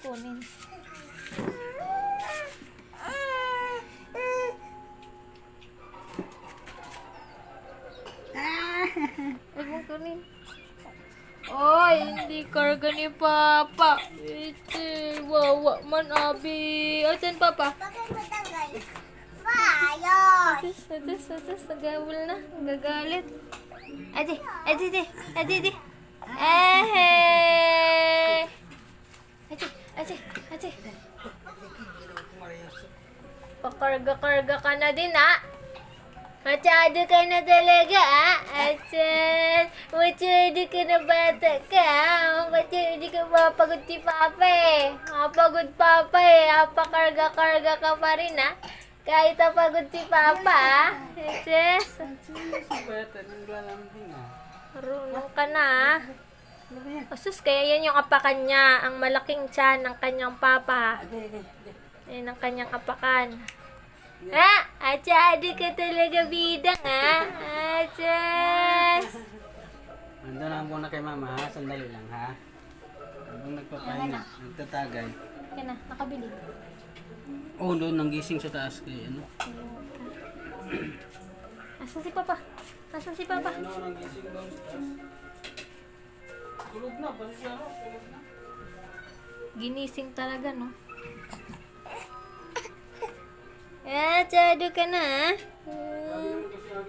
kunin. Huwag mong kunin. Oy, hindi karga ni Papa. Ito, wawa man, Abi. Asan, Papa? Bakit matanggal? Ayos! Atis, nagawal na. Nagagalit. Adi. Adi. Adi. Pakarga-karga ka na din, ah. Masyado ka na talaga, ah. Masyado ka na bata ka, ah. Masyado ka mapagod si Papa, eh. Mapagod Papa, eh. Pakarga-karga ka pa rin, ah. Kahit napagod si Papa, ah. Yes. Si bata, naglalambing ah. Marunong ka na, ah. Asus, kaya yan yung apakan niya. Ang malaking tiyan ng kanyang papa. Yan ang kanyang apakan. Ha? Asyado ka talaga bidang, ha? Asyas. Ando na muna kay mama ha, sandali lang ha. Habang nagpapahinga, nagtatagay. Yan na, nakabili. Oh, doon nanggising sa taas kay ano. Asan si Papa? Ano, nanggising doon sa taas. Tulog na, basta siya no, tulog na. Ginising talaga, no? Asyado ka na, ha?